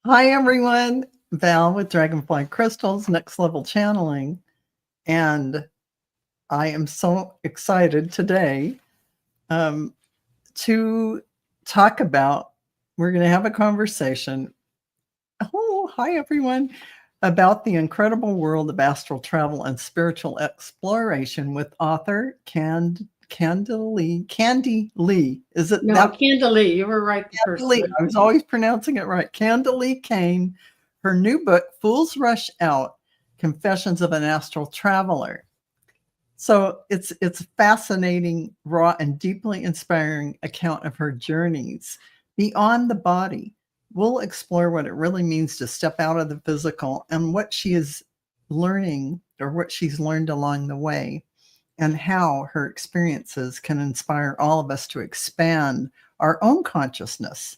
Hi, everyone. Val with Dragonfly Crystals, Next Level Channeling. And I am so excited today to talk about, we're going to have a conversation. Oh, hi, everyone. About the incredible world of astral travel and spiritual exploration with author Candilee. Is it No, that? Candilee, you were right the first Candilee. time. I was always pronouncing it right. Candilee Cain. Her new book, Fools Rush Out: Confessions of an Astral Traveler. So it's a fascinating, raw, and deeply inspiring account of her journeys beyond the body. We'll explore what it really means to step out of the physical and what she is learning or what she's learned along the way, and how her experiences can inspire all of us to expand our own consciousness.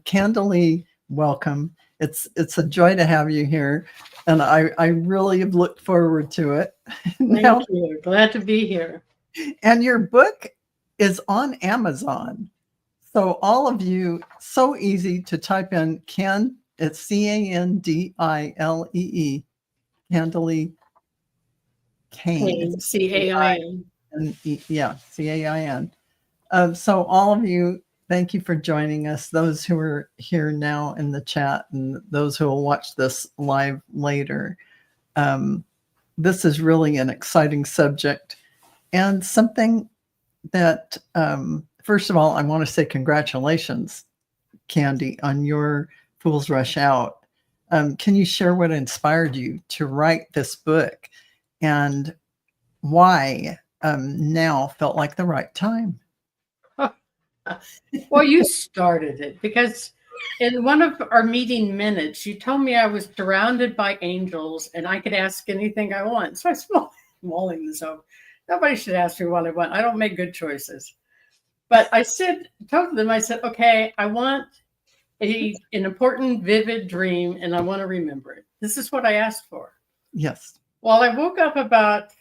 Candilee, welcome. It's a joy to have you here, and I really have looked forward to it. Thank you. Glad to be here. And your book is on Amazon. So all of you, so easy to type in it's Candilee, Candilee Cain. Cain. Yeah, Cain. So all of you, thank you for joining us. Those who are here now in the chat and those who will watch this live later. This is really an exciting subject and something that, first of all, I want to say congratulations, Candy, on your Fools Rush Out. Can you share what inspired you to write this book and why now felt like the right time? Well, you started it because in one of our meeting minutes, you told me I was surrounded by angels and I could ask anything I want. So I was mulling this over. Nobody should ask me what I want. I don't make good choices. But I told them, I said, okay, I want an important, vivid dream and I want to remember it. This is what I asked for. Yes. Well, I woke up about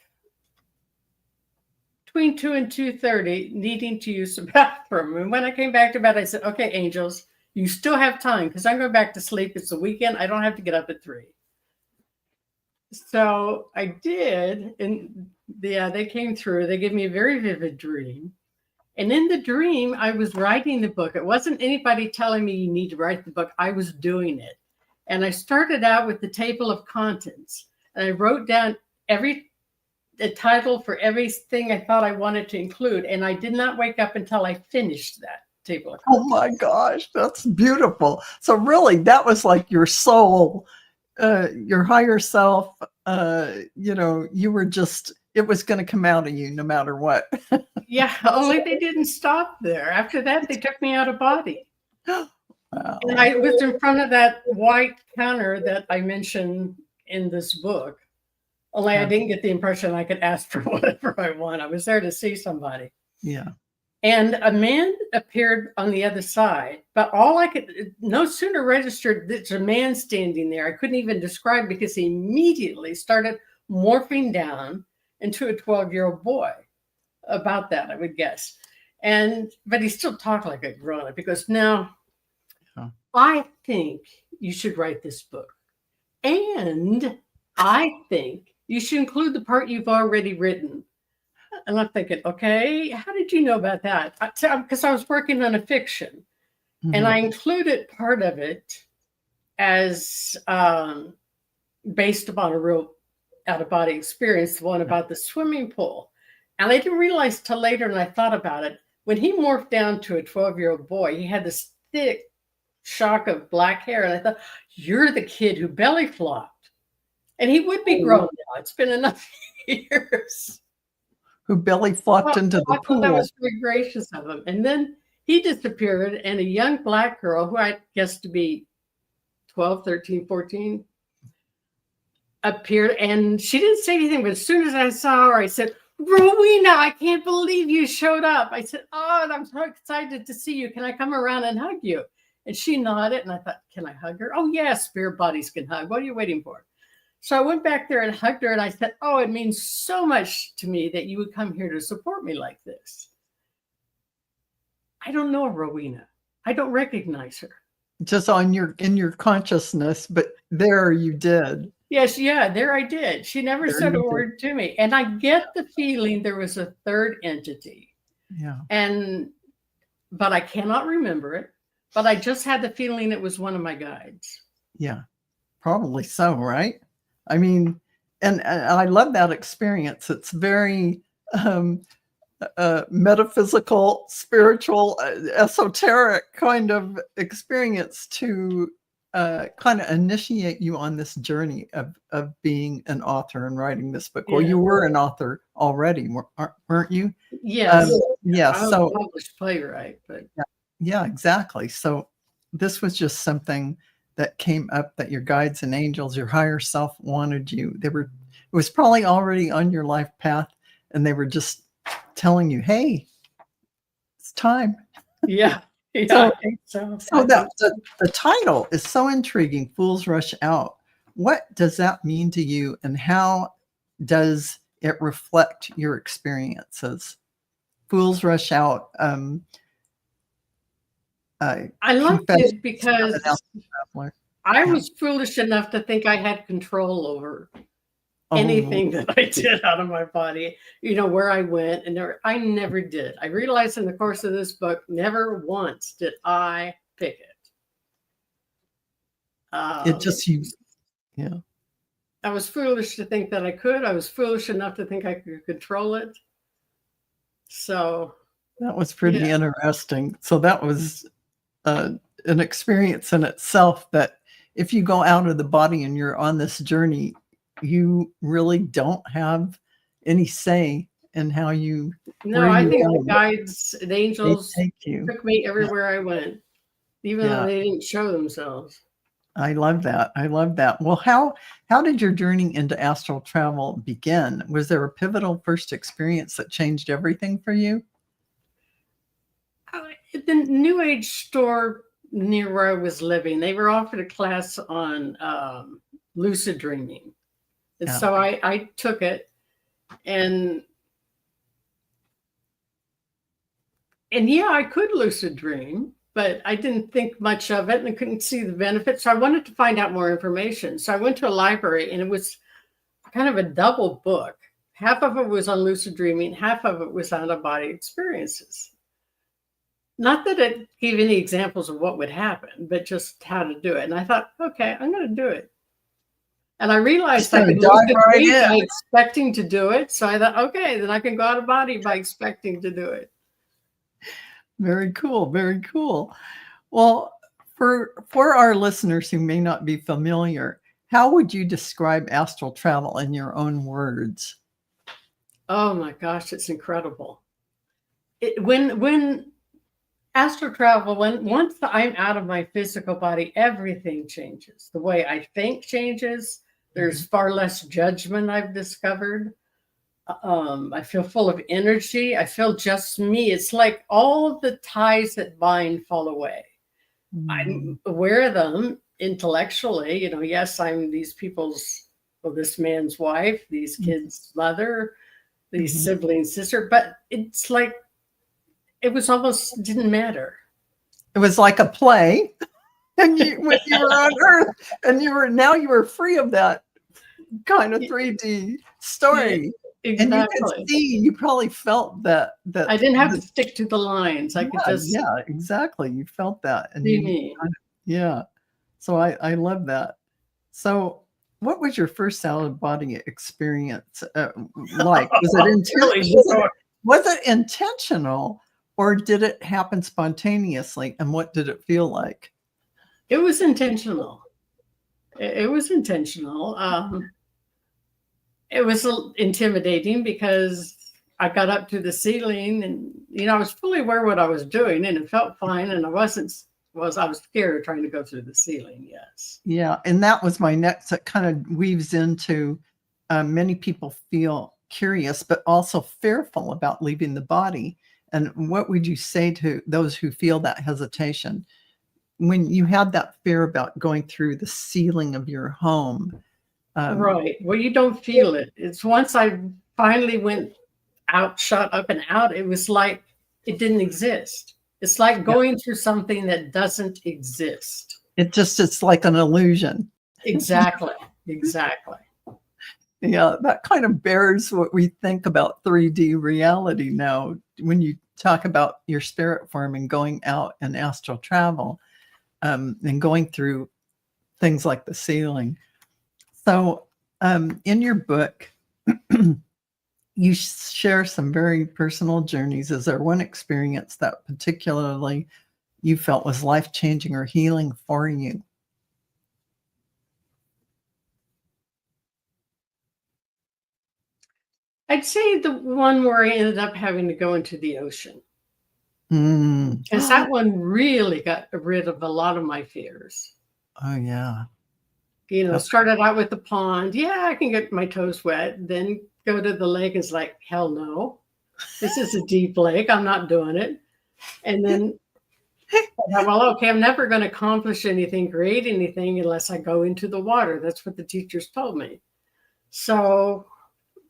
between 2 and 2:30 needing to use the bathroom. And when I came back to bed, I said, okay, angels, you still have time because I'm going back to sleep. It's the weekend. I don't have to get up at 3. So I did. And they came through. They gave me a very vivid dream. And in the dream, I was writing the book. It wasn't anybody telling me you need to write the book. I was doing it. And I started out with the table of contents. And I wrote down the title for everything I thought I wanted to include. And I did not wake up until I finished that table of contents. Oh my gosh, that's beautiful. So really, that was like your soul, your higher self. You were just, it was going to come out of you no matter what. Yeah, only they didn't stop there. After that, they took me out of body. Wow. And I was in front of that white counter that I mentioned in this book. Only I didn't get the impression I could ask for whatever I want. I was there to see somebody. Yeah. And a man appeared on the other side, but all I could no sooner registered there's a man standing there. I couldn't even describe because he immediately started morphing down into a 12-year-old boy. About that, I would guess. But he still talked like a grown-up because now I think you should write this book. And I think you should include the part you've already written. And I'm thinking, okay, how did you know about that? Because I was working on a fiction. Mm-hmm. And I included part of it as based upon a real out-of-body experience, the one about the swimming pool. And I didn't realize till later, and I thought about it, when he morphed down to a 12-year-old boy, he had this thick shock of black hair. And I thought, you're the kid who belly flopped. And he would be grown now. It's been enough years. Who belly flopped into the pool. That was very gracious of him. And then he disappeared, and a young black girl, who I guessed to be 12, 13, 14, appeared. And she didn't say anything, but as soon as I saw her, I said, Rowena, I can't believe you showed up. I said, oh, and I'm so excited to see you. Can I come around and hug you? And she nodded, and I thought, can I hug her? Oh, yeah, spirit bodies can hug. What are you waiting for? So I went back there and hugged her, and I said, oh, it means so much to me that you would come here to support me like this. I don't know Rowena. I don't recognize her. just on your in your consciousness, but there you did. Yes, yeah, there I did. She never There said a you did. word to me. And I get the feeling there was a third entity. Yeah. But I cannot remember it. But I just had the feeling it was one of my guides. Yeah. Probably so, right? I mean, and I love that experience. It's very metaphysical, spiritual, esoteric kind of experience to kind of initiate you on this journey of being an author and writing this book. Well, Yeah. you were an author already, weren't you? Yes. Yes. I was So a published playwright, but yeah, exactly. So this was just something that came up that your guides and angels, your higher self wanted you. It was probably already on your life path, and they were just telling you, hey, it's time. yeah. Yeah, So, I think so. so that the title is so intriguing, Fools Rush Out. What does that mean to you, and how does it reflect your experiences? Fools Rush Out. I liked Confessions it because of an Astral Traveler. I Yeah. was foolish enough to think I had control over Oh, anything that I did out of my body, where I went, and I never did. I realized in the course of this book, never once did I pick it. it just yeah. I was foolish to think that I could. I was foolish enough to think I could control it. So That was pretty interesting. So that was an experience in itself that if you go out of the body and you're on this journey, you really don't have any say in how you. no, I think the guides, the They angels take you. took me everywhere I went, even though they didn't show themselves. I love that. I love that. Well, how did your journey into astral travel begin? Was there a pivotal first experience that changed everything for you? The New Age store near where I was living, they were offered a class on lucid dreaming. And so I took it, and yeah, I could lucid dream, but I didn't think much of it and I couldn't see the benefits. So I wanted to find out more information. So I went to a library, and it was kind of a double book. Half of it was on lucid dreaming, half of it was out of body experiences. Not that it gave any examples of what would happen, but just how to do it. And I thought, okay, I'm going to do it. And I realized I could lucid dream by expecting to do it. So I thought, okay, then I can go out of body by expecting to do it. Very cool. Very cool. Well, for our listeners who may not be familiar, how would you describe astral travel in your own words? Oh my gosh, it's incredible. When astral travel, once I'm out of my physical body, everything changes. The way I think changes. There's far less judgment, I've discovered. I feel full of energy. I feel just me. It's like all the ties that bind fall away. I'm aware of them intellectually. Yes, I'm these people's, this man's wife, these kids' mother, these siblings' sister, but it's like it was almost didn't matter. It was like a play, and when you were on Earth, and you were free of that kind of 3D story. Exactly. And you could see, you probably felt that I didn't have to stick to the lines. I could just exactly. You felt that, and be me. So I love that. So, what was your first out of body experience like? Was it intentional, or did it happen spontaneously? And what did it feel like? It was intentional. It was intentional. It was intimidating because I got up to the ceiling, and I was fully aware what I was doing, and it felt fine. And I was scared trying to go through the ceiling. Yes. Yeah, and that was my next. That kind of weaves into many people feel curious, but also fearful about leaving the body. And what would you say to those who feel that hesitation when you had that fear about going through the ceiling of your home? Right. Well, you don't feel it. It's once I finally went out, shot up and out, it was like it didn't exist. It's like going through something that doesn't exist. It's like an illusion. Exactly. Exactly. Yeah, that kind of bears what we think about 3D reality now. When you talk about your spirit form and going out and astral travel, and going through things like the ceiling. So, in your book, you share some very personal journeys. Is there one experience that particularly you felt was life-changing or healing for you? I'd say the one where I ended up having to go into the ocean. Mm. Because that one really got rid of a lot of my fears. Oh, yeah. You know, started out with the pond. Yeah, I can get my toes wet. Then go to the lake. It's like, hell no. This is a deep lake. I'm not doing it. And then, well, okay, I'm never going to accomplish anything, create anything unless I go into the water. That's what the teachers told me. So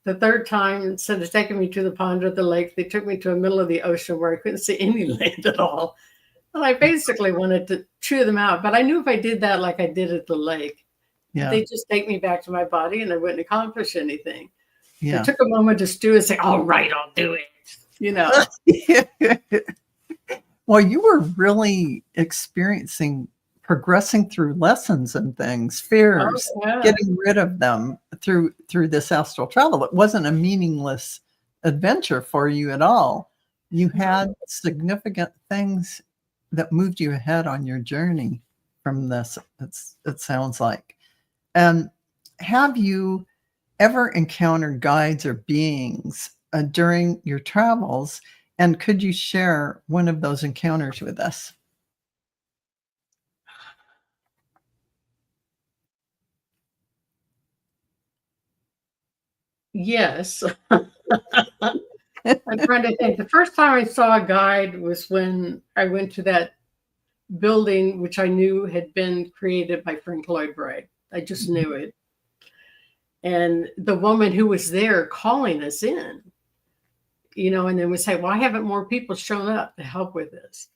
the third time, instead of taking me to the pond or the lake, they took me to the middle of the ocean where I couldn't see any land at all. And I basically wanted to chew them out. But I knew if I did that like I did at the lake, they'd just take me back to my body and I wouldn't accomplish anything. Yeah. It took a moment to stew and say, all right, I'll do it. You know. Well, you were really progressing through lessons and things, fears, getting rid of them through this astral travel. It wasn't a meaningless adventure for you at all. You had significant things that moved you ahead on your journey from this, it sounds like. And have you ever encountered guides or beings during your travels? And could you share one of those encounters with us? Yes. I'm trying to think. The first time I saw a guide was when I went to that building, which I knew had been created by Frank Lloyd Wright. I just knew it. And the woman who was there calling us in, you know, and then would say, why haven't more people shown up to help with this?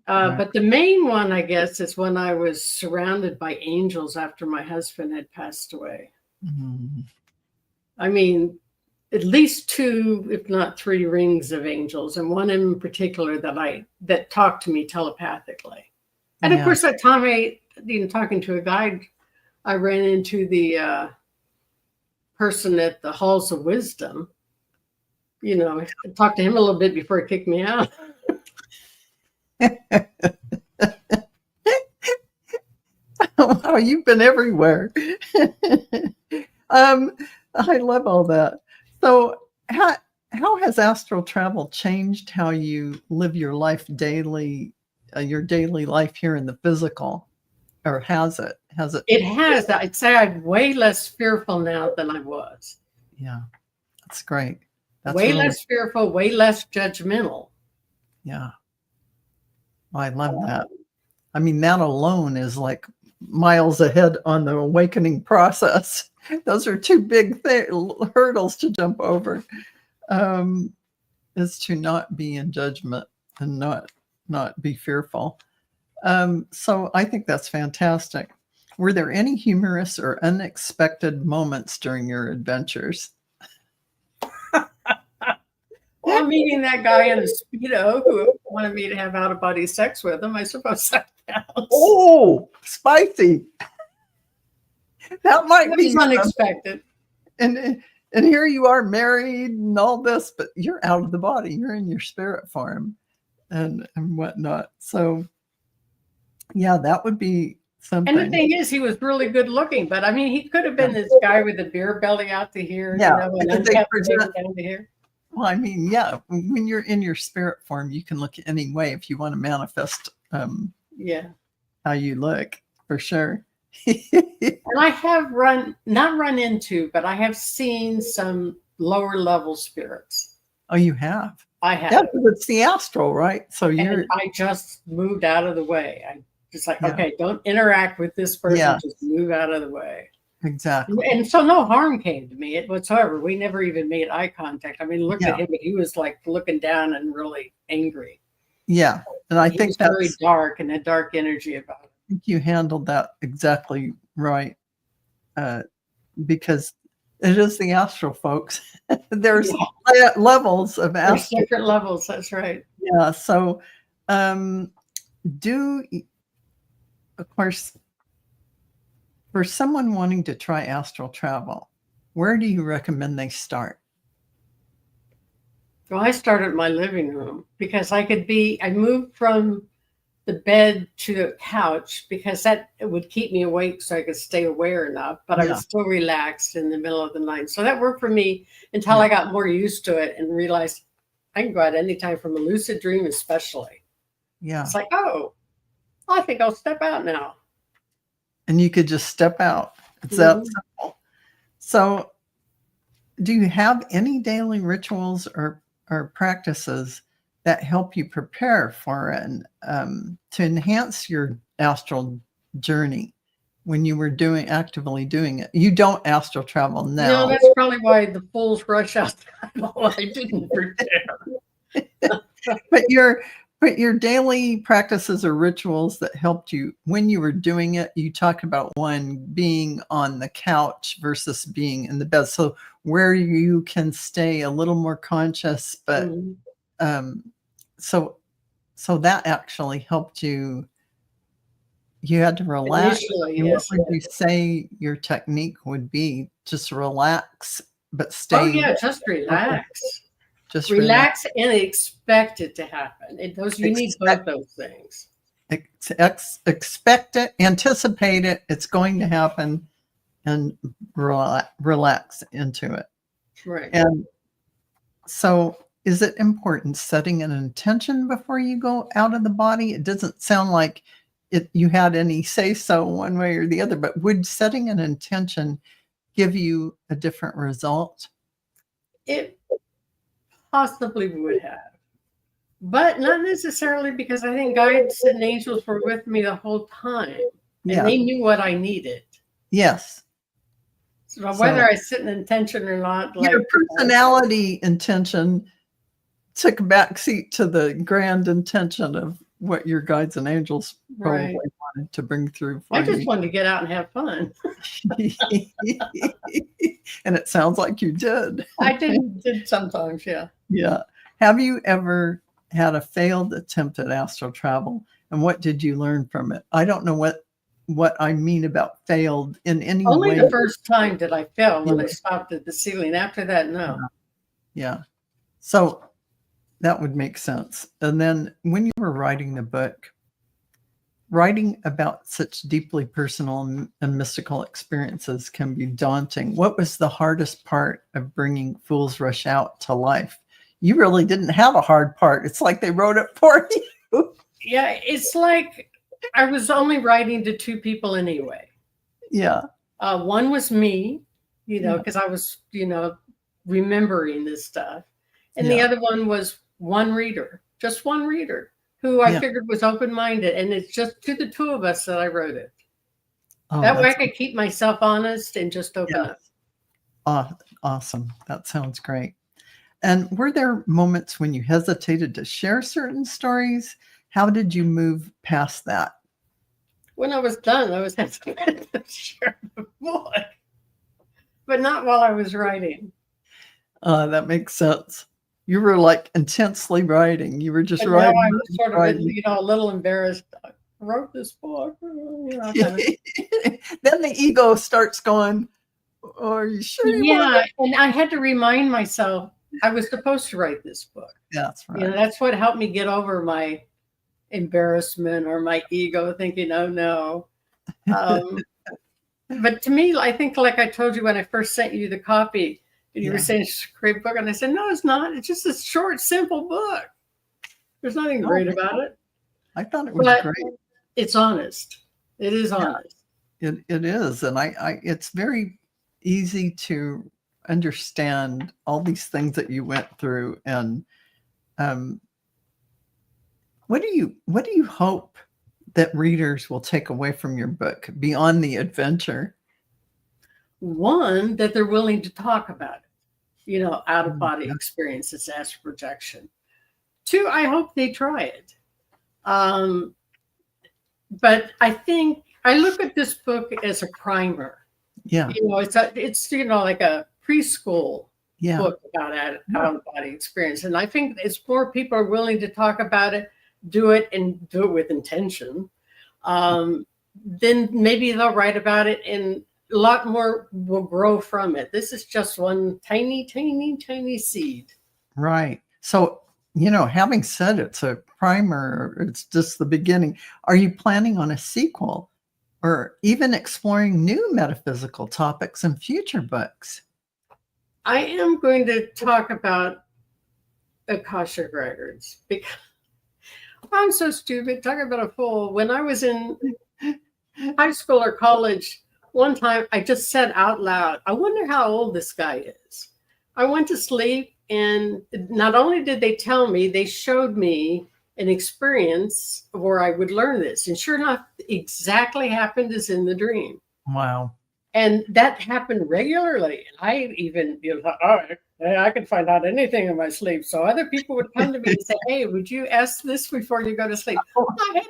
But the main one, I guess, is when I was surrounded by angels after my husband had passed away. Mm-hmm. I mean, at least 2, if not 3 rings of angels, and one in particular that talked to me telepathically. And of course, that time talking to a guide, I ran into the person at the Halls of Wisdom. You know, I talked to him a little bit before he kicked me out. Wow, you've been everywhere. I love all that. So how has astral travel changed how you live your life daily, your daily life here in the physical? Or has it? It has. I'd say I'm way less fearful now than I was. Yeah, that's great. That's way less fearful, way less judgmental. Yeah. Well, I love that. I mean, that alone is like miles ahead on the awakening process. Those are 2 big hurdles to jump over, is to not be in judgment and not be fearful. So I think that's fantastic. Were there any humorous or unexpected moments during your adventures? Well, meeting that guy in the Speedo who wanted me to have out-of-body sex with him, I suppose that counts. Oh, spicy. That might be unexpected. And here you are married and all this, but you're out of the body. You're in your spirit form and whatnot. So yeah, that would be something. And the thing is, he was really good looking, but I mean, he could have been this guy with a beer belly out to here, yeah, you know, and unkept down to here. Well, I mean, yeah, when you're in your spirit form, you can look any way if you want to manifest how you look, for sure. And I have not run into, but I have seen some lower level spirits. Oh, you have? I have. Yeah, it's the astral, right? So I just moved out of the way. I just like, okay, don't interact with this person. Just move out of the way. Exactly. And so no harm came to me whatsoever. We never even made eye contact. I mean, looked at him, and he was like looking down and really angry. Yeah. And I He think was very that's, dark and had dark energy about it. I think you handled that exactly right. Because it is the astral, folks. There's levels of There's astral. different levels. That's right. Yeah. So, do, of course, for someone wanting to try astral travel, where do you recommend they start? Well, I started in my living room because I moved from the bed to the couch because that it would keep me awake so I could stay aware enough, but I Yeah. was still relaxed in the middle of the night. So that worked for me until Yeah. I got more used to it and realized I can go out anytime from a lucid dream, especially. Yeah. It's like, oh, I think I'll step out now. And you could just step out. It's that simple. So, do you have any daily rituals or practices that help you prepare for to enhance your astral journey when you were actively doing it? You don't astral travel No, now. that's probably why the fools rush out. I didn't prepare. But your daily practices or rituals that helped you when you were doing it, you talked about one being on the couch versus being in the bed. So where you can stay a little more conscious, but so that actually helped you. You had to relax. Initially, And what yes. would you say your technique would be? Just relax, but Oh stay. yeah, just relax. Just Relax and expect it to happen. You need both those things. Expect it, anticipate it. It's going to happen, and relax into it. Right. And so, is it important setting an intention before you go out of the body? It doesn't sound like you had any say so one way or the other, but would setting an intention give you a different result? It possibly would have, but not necessarily, because I think guides and angels were with me the whole time, Yeah. and they knew what I needed. Yes. So whether I set an intention or not, Your personality intention took a backseat to the grand intention of what your guides and angels probably wanted to bring through for you. I just wanted to get out and have fun. And it sounds like you did. I did sometimes, yeah. Yeah. Have you ever had a failed attempt at astral travel? And what did you learn from it? I don't know what I mean about failed in any way. Only the first time did I fail when I stopped at the ceiling. After that, no. Yeah. So that would make sense. And then when you were writing the book, writing about such deeply personal and mystical experiences can be daunting. What was the hardest part of bringing Fools Rush Out to life? You really didn't have a hard part. It's like they wrote it for you. Yeah, it's like I was only writing to two people anyway. Yeah. One was me, because I was, remembering this stuff. And the other one was one reader, just one reader, who I figured was open-minded. And it's just to the two of us that I wrote it. Oh, that way I could keep myself honest and just open up. Awesome. That sounds great. And were there moments when you hesitated to share certain stories? How did you move past that? When I was done, I was hesitant to share the book, but not while I was writing. That makes sense. You were like intensely writing. You were just and writing. I was sort of, a little embarrassed. I wrote this book. Then the ego starts going, oh, are you sure? And I had to remind myself I was supposed to write this book. That's right. That's what helped me get over my embarrassment or my ego thinking, oh no. But to me, I think, like I told you when I first sent you the copy, and you were saying it's a great book, and I said, no, it's not. It's just a short, simple book. There's nothing great about it. I thought it was great. It's honest. It is honest. It is, and I it's very easy to understand all these things that you went through. And what do you hope that readers will take away from your book beyond the adventure? One, that they're willing to talk about it, out of body experiences, astral projection. Two, I hope they try it. Um, but I think I look at this book as a primer. Yeah. It's like a preschool Yeah. book about out of body experience, and I think as more people are willing to talk about it, do it with intention, then maybe they'll write about it, and a lot more will grow from it. This is just one tiny, tiny, tiny seed. Right. So, having said it's a primer, it's just the beginning. Are you planning on a sequel or even exploring new metaphysical topics in future books? I am going to talk about Akashic records because I'm so stupid. Talking about a fool. When I was in high school or college, one time I just said out loud, I wonder how old this guy is. I went to sleep, and not only did they tell me, they showed me an experience where I would learn this. And sure enough, exactly happened as in the dream. Wow. And that happened regularly. I even thought, I can find out anything in my sleep. So other people would come to me and say, hey, would you ask this before you go to sleep? I had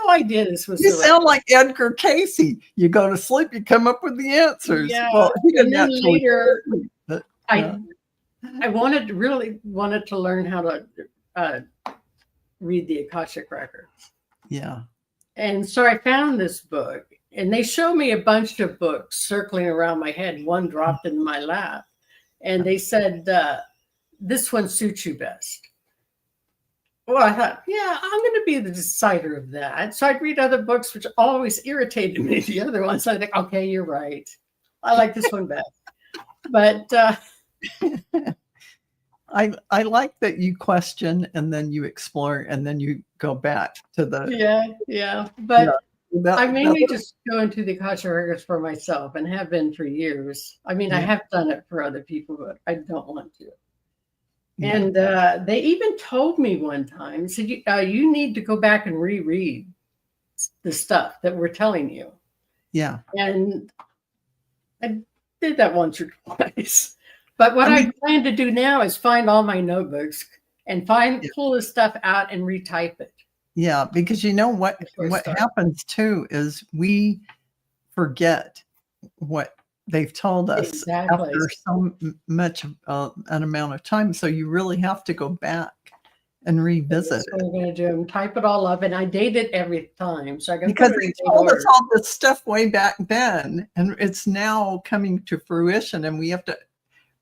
no idea this was. You sound like Edgar Casey. You go to sleep, you come up with the answers. Yeah. Well, he didn't and then later, but, I really wanted to learn how to read the Akashic records. Yeah. And so I found this book, and they showed me a bunch of books circling around my head. One dropped in my lap, and they said, this one suits you best. Well, I thought, yeah, I'm going to be the decider of that. So I'd read other books, which always irritated me. The other ones, I think, okay, you're right. I like this one best. But I like that you question and then you explore and then you go back to the yeah. But I mainly just go into the Akashic records for myself and have been for years. I mean, I have done it for other people, but I don't want to. Yeah. And they even told me one time, said, you need to go back and reread the stuff that we're telling you. Yeah. And I did that once or twice. But what I plan to do now is find all my notebooks and pull this stuff out and retype it. Yeah, because what happens too is we forget what they've told us after so much an amount of time. So you really have to go back and revisit That's what I'm going to do. And type it all up, and I date it every time. So I can because they told us all this stuff way back then, and it's now coming to fruition, and we have to.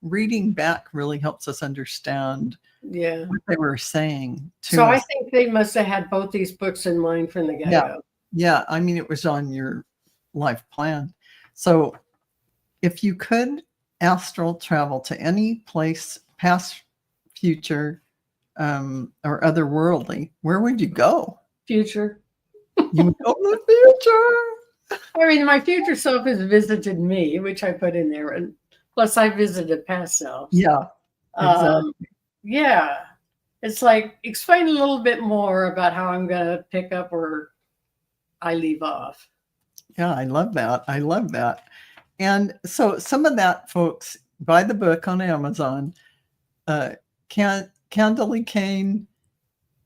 Reading back really helps us understand what they were saying to us. I think they must have had both these books in mind from the get-go. Yeah, I mean, it was on your life plan. So if you could astral travel to any place, past, future, or otherworldly, where would you go? Future. You would go to the future. I mean, my future self has visited me, which I put in there, and plus, I visited past selves. Yeah, exactly. Yeah, it's like explain a little bit more about how I'm going to pick up where I leave off. Yeah, I love that. I love that. And so some of that, folks, buy the book on Amazon. Candilee Cain,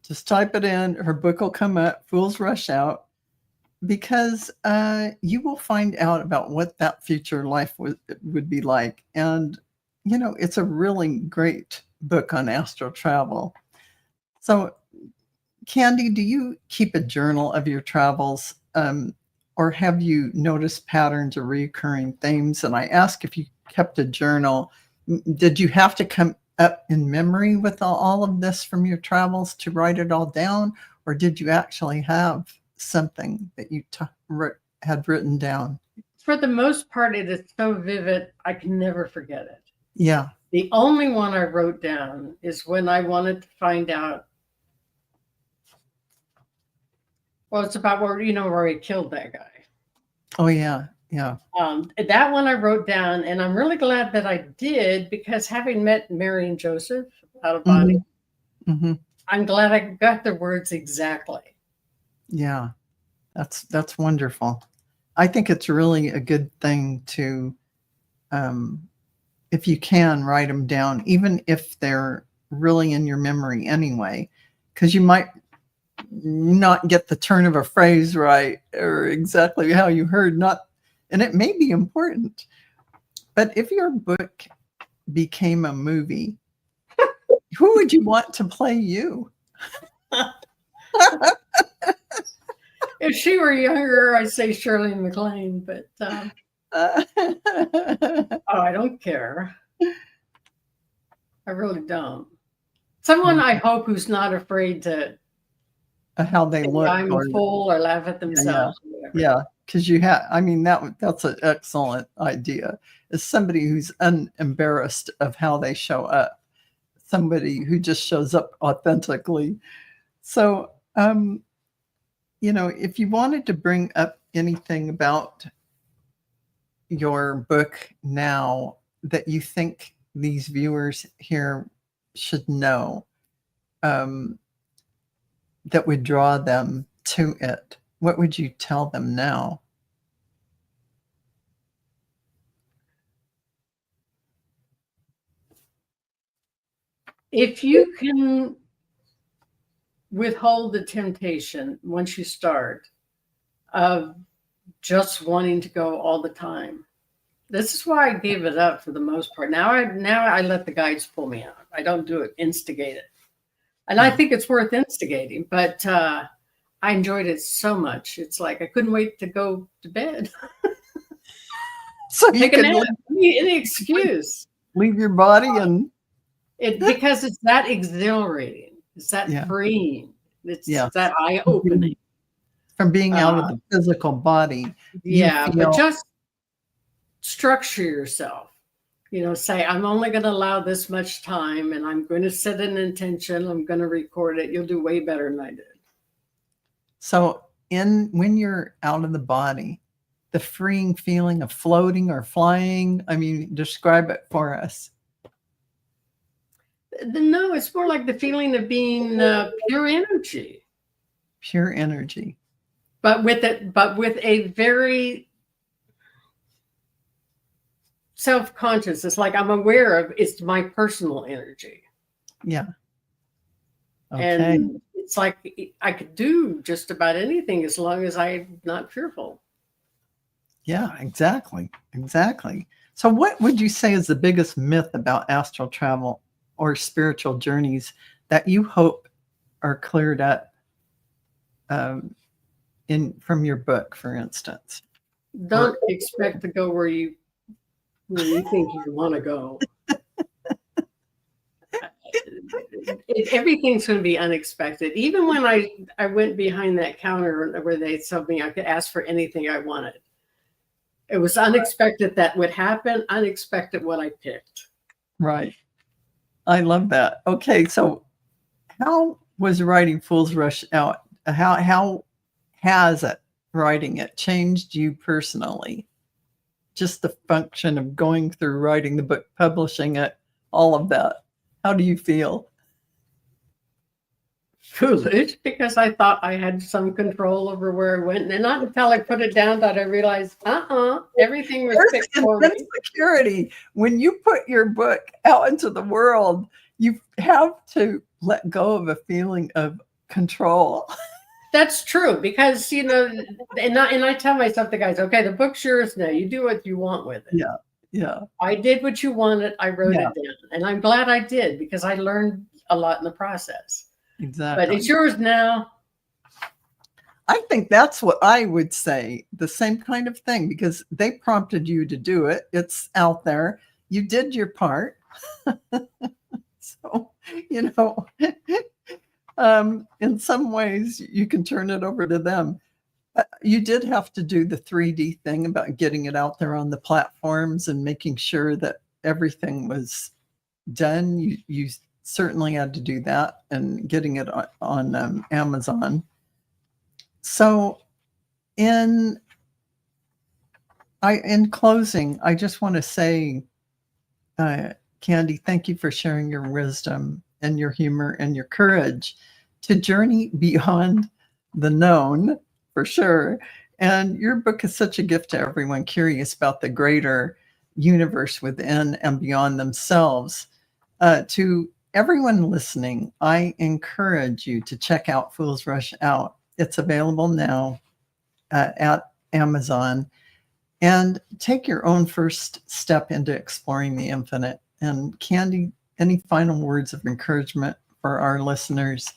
just type it in. Her book will come up. Fools Rush Out. Because you will find out about what that future life would be like. And, it's a really great book on astral travel. So, Candy, do you keep a journal of your travels? Or have you noticed patterns or recurring themes? And I ask if you kept a journal, did you have to come up in memory with all of this from your travels to write it all down? Or did you actually have something that you had written down? For the most part, it is so vivid, I can never forget it. Yeah. The only one I wrote down is when I wanted to find out. Well, it's about where he killed that guy. Oh, yeah. Yeah. That one I wrote down, and I'm really glad that I did, because having met Mary and Joseph out of body, I'm glad I got the words exactly. Yeah, that's wonderful. I think it's really a good thing to, if you can, write them down, even if they're really in your memory anyway, because you might not get the turn of a phrase right or exactly how you heard, and it may be important. But if your book became a movie, who would you want to play you? If she were younger, I'd say Shirley MacLaine, but oh, I don't care. I really don't. Someone I hope who's not afraid to how they look. I'm a fool or laugh at themselves. Yeah, because I mean, that's an excellent idea. Is somebody who's unembarrassed of how they show up, somebody who just shows up authentically. So, if you wanted to bring up anything about your book now that you think these viewers here should know, that would draw them to it, what would you tell them now? If you can withhold the temptation once you start of just wanting to go all the time. This is why I gave it up for the most part. Now I let the guides pull me out. I don't do it, instigate it. And I think it's worth instigating, but I enjoyed it so much. It's like I couldn't wait to go to bed. So you Take a can nap, any excuse. leave your body and because it's that exhilarating. It's that freeing. It's that eye-opening. From being out of the physical body. But just structure yourself. Say, I'm only going to allow this much time and I'm going to set an intention. I'm going to record it. You'll do way better than I did. So when you're out of the body, the freeing feeling of floating or flying, I mean, describe it for us. No, it's more like the feeling of being pure energy. Pure energy. But with a very self-conscious. It's like I'm aware of it's my personal energy. Yeah. Okay. And it's like I could do just about anything as long as I'm not fearful. Yeah, exactly. Exactly. So what would you say is the biggest myth about astral travel or spiritual journeys that you hope are cleared up from your book, for instance? Don't expect to go where you think you want to go. Everything's going to be unexpected. Even when I went behind that counter where they told me I could ask for anything I wanted. It was unexpected that would happen, unexpected what I picked. Right. I love that. Okay, so how was writing Fool's Rush out? How has writing it changed you personally? Just the function of going through writing the book, publishing it, all of that. How do you feel? Foolish, because I thought I had some control over where I went. And not until I put it down that I realized, everything was picked for me. Security. When you put your book out into the world, you have to let go of a feeling of control. That's true, because, and I tell myself, the guys, okay, the book's yours now. You do what you want with it. Yeah. Yeah. I did what you wanted. I wrote it down. And I'm glad I did, because I learned a lot in the process. Exactly. But it's yours now. I think that's what I would say. The same kind of thing, because they prompted you to do it. It's out there. You did your part. So, in some ways you can turn it over to them. You did have to do the 3D thing about getting it out there on the platforms and making sure that everything was done. You certainly had to do that, and getting it on Amazon. So in closing, I just want to say, Candy, thank you for sharing your wisdom and your humor and your courage to journey beyond the known, for sure. And your book is such a gift to everyone curious about the greater universe within and beyond themselves, to everyone listening, I encourage you to check out Fool's Rush out. It's available now at Amazon, and take your own first step into exploring the infinite. And Candy, any final words of encouragement for our listeners?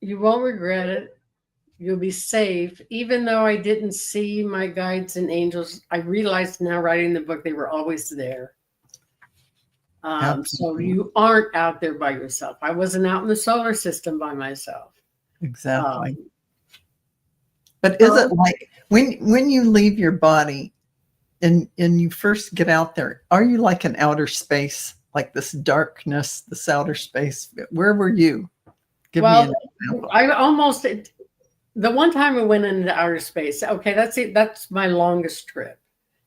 You won't regret it. You'll be safe. Even though I didn't see my guides and angels, I realized now writing the book, they were always there. So you aren't out there by yourself. I wasn't out in the solar system by myself. Exactly. But is it like when you leave your body and you first get out there, are you like in outer space, like this darkness, this outer space? Where were you? Give me an example. I almost, the one time I went into outer space, okay, that's it. That's my longest trip.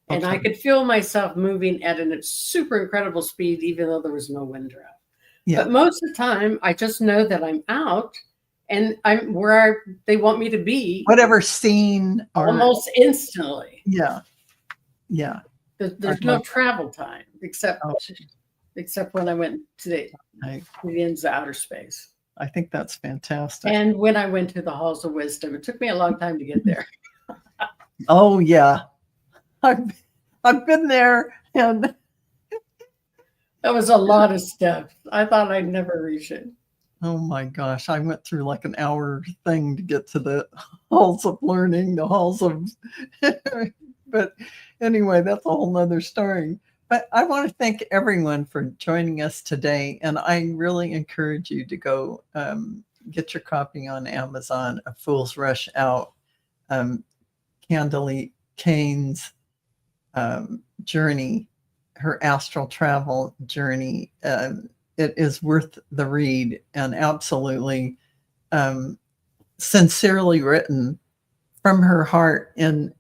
And I could feel myself moving at a super incredible speed, even though there was no wind draft. Yeah. But most of the time, I just know that I'm out and I'm where they want me to be. Whatever scene. Almost instantly. Yeah. Yeah. There's no travel time except when I went to the ends of outer space. I think that's fantastic. And when I went to the halls of wisdom, it took me a long time to get there. Oh, yeah. I've been there, and that was a lot of steps. I thought I'd never reach it. Oh my gosh. I went through like an hour thing to get to the halls of learning, the halls of, but anyway, that's a whole nother story. But I want to thank everyone for joining us today. And I really encourage you to go get your copy on Amazon of Fool's Rush Out, Candilee Cain's journey, her astral travel journey. It is worth the read, and absolutely sincerely written from her heart in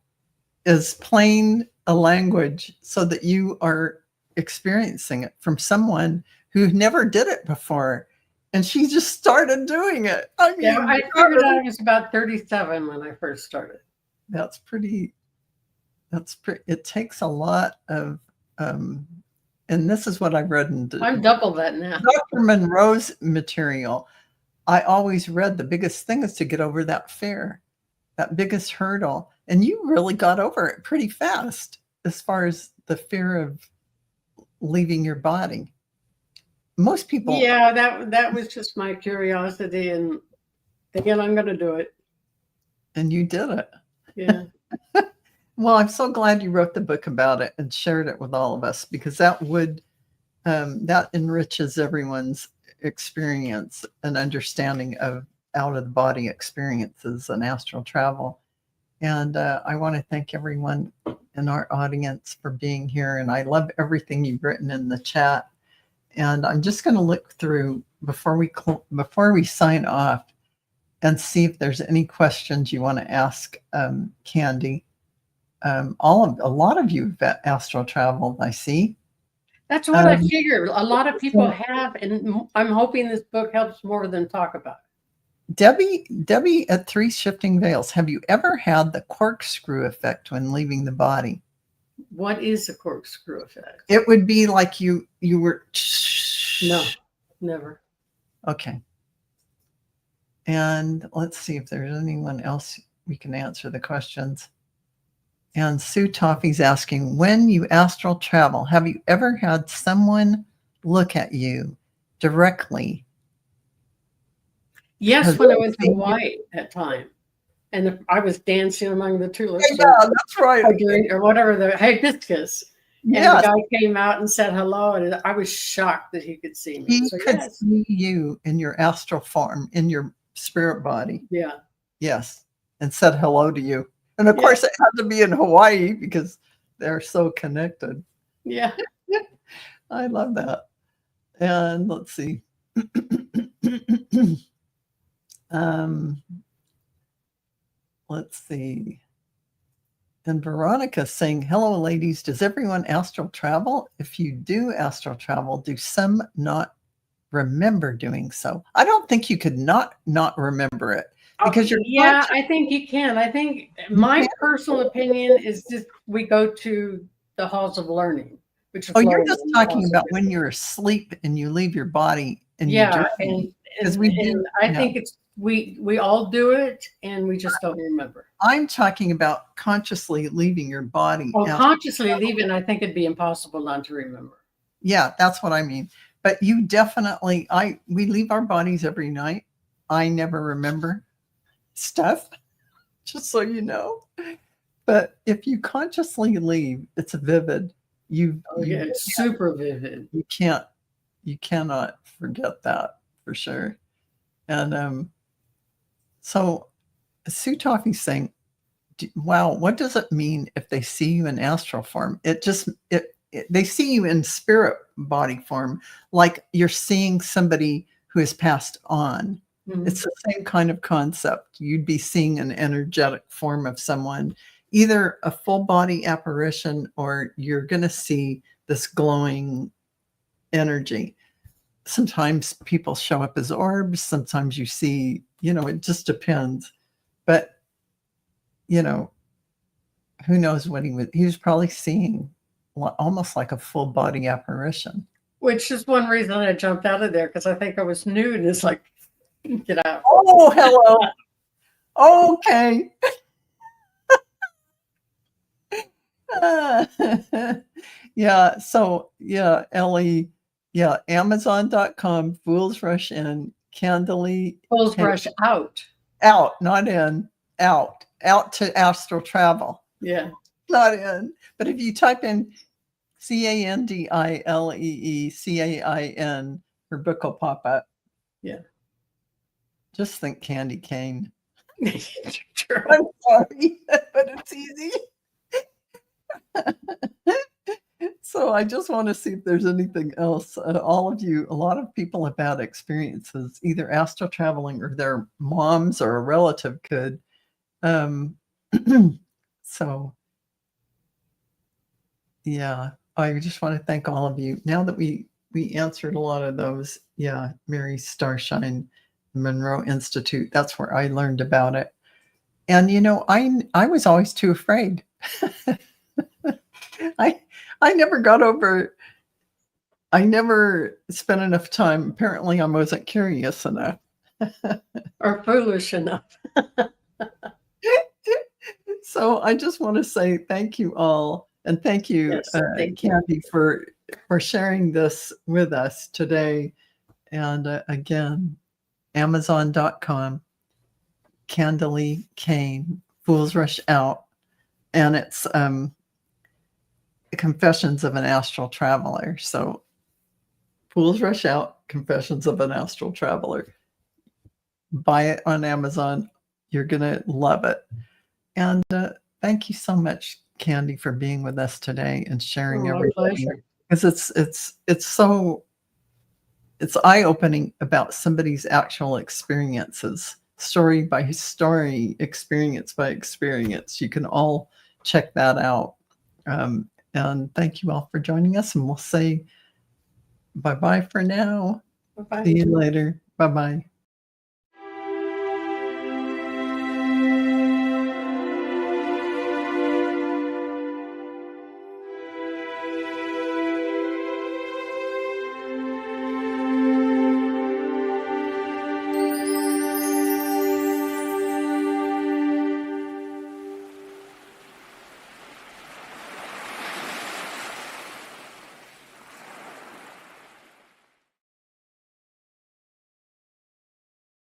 as plain a language so that you are experiencing it from someone who never did it before. And she just started doing it. I figured out I was about 37 when I first started. That's pretty, it takes a lot of, and this is what I've read I'm double that now. Dr. Monroe's material. I always read the biggest thing is to get over that fear, that biggest hurdle. And you really got over it pretty fast as far as the fear of leaving your body. Most people. Yeah, that was just my curiosity, and again, I'm going to do it. And you did it. Yeah. Well, I'm so glad you wrote the book about it and shared it with all of us, because that would, that enriches everyone's experience and understanding of out of the body experiences and astral travel. And I want to thank everyone in our audience for being here. And I love everything you've written in the chat. And I'm just going to look through before we sign off and see if there's any questions you want to ask Candy. A lot of you have astral traveled, I see. That's what I figured. A lot of people have, and I'm hoping this book helps more of them talk about it. Debbie at Three Shifting Veils, have you ever had the corkscrew effect when leaving the body? What is a corkscrew effect? It would be like you were. No, never. Okay. And let's see if there's anyone else we can answer the questions. And Sue Toffee's asking, when you astral travel, have you ever had someone look at you directly? Yes, when I went to Hawaii that time. And I was dancing among the tulips. Yeah, that's right. Or whatever, the hibiscus. Yeah. And the guy came out and said hello, and I was shocked that he could see me. He could see you in your astral form, in your spirit body. Yeah. Yes. And said hello to you. And of course, it had to be in Hawaii because they're so connected. Yeah. I love that. And let's see. Let's see. And Veronica's saying, hello, ladies. Does everyone astral travel? If you do astral travel, do some not remember doing so? I don't think you could not remember it. Because I think you can. I think my personal opinion is just we go to the halls of learning. which is Oh, you're lower just than talking also about when you're asleep and you leave your body and you yeah, dream. and 'Cause we do, and I yeah. think it's we all do it, and we just don't remember. I'm talking about consciously leaving your body. Oh, Now, consciously leaving, I think it'd be impossible not to remember. yeah, that's what I mean. But you definitely, we leave our bodies every night. I never remember stuff, just so you know. But if you consciously leave, it's vivid. Oh, yeah, it's super vivid. You cannot forget that for sure. And so Sue Toffee's saying, wow, what does it mean if they see you in astral form? They see you in spirit body form, like you're seeing somebody who has passed on. Mhm. It's the same kind of concept. You'd be seeing an energetic form of someone, either a full body apparition, or you're going to see this glowing energy. Sometimes people show up as orbs. Sometimes you see, it just depends. But, who knows what he was probably seeing almost like a full body apparition. Which is one reason I jumped out of there, because I think I was nude, and it's like, get out. Oh, hello. Okay. Yeah. So, yeah, Ellie, yeah, Amazon.com, Fools Rush In, Candilee Fools Cain. rush out. Out, not in, out to Astral Travel, Yeah. not in. But if you type in CANDILEE her book will pop up. Yeah. Just think Candy Cain. True. I'm sorry, but it's easy. So I just want to see if there's anything else. All of you, a lot of people have had experiences, either astral traveling or their moms or a relative could. So, yeah, I just want to thank all of you. Now that we answered a lot of those, yeah, Mary Starshine, Monroe Institute, that's where I learned about it. And I was always too afraid. I never got over. I never spent enough time. Apparently, I wasn't curious enough. Or foolish enough. So I just want to say thank you all, and thank you, Yes, thank you. Candy, for sharing this with us today. And again, Amazon.com, Candilee Cain, Fools Rush Out, and it's Confessions of an Astral Traveler. So Fools Rush Out, Confessions of an Astral Traveler. Buy it on Amazon. You're going to love it. And thank you so much, Candy, for being with us today and sharing everything. Because it's eye-opening about somebody's actual experiences, story by story, experience by experience. You can all check that out. And thank you all for joining us. And we'll say bye-bye for now. Bye-bye. See you later. Bye-bye.